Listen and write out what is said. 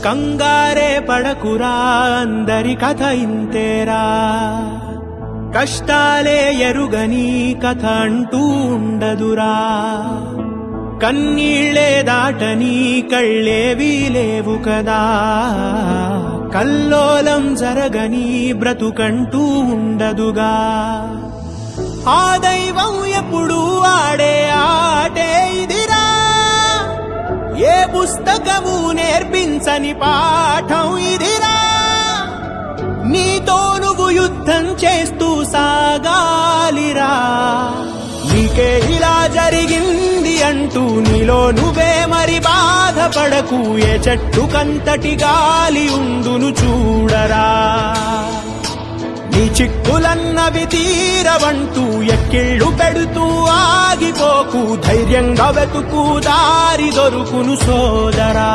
కంగారే పడకురా, అందరి కథ ఇంతేరా. కష్టాలే ఎరుగని కథ అంటూ ఉండదురా. కన్నీళ్లే దాటని కళ్ళేవీ లేవు కదా. కల్లోలం జరగని బ్రతుకంటూ ఉండదుగా. ఆ దైవం ఎప్పుడు ఆడే ఆటే ఇదిరా. ఏ పుస్తకము నేర్పించని పాఠం ఇదిరా. నీతో నువ్వు యుద్ధం చేస్తూ సాగాలిరా. నీకే ఇలా జరిగింది అంటూ నీలో నువ్వే మరి బాధపడకు. ఏ చెట్టుకంతటి గాలి ఉండును చూడరా. నీ చిక్కులన్నవి తీరవంటూ ఎక్కిళ్ళు పెడుతూ ఆగిపోకు. ధైర్యంగా వెతుకు, దారి దొరుకును సోదరా.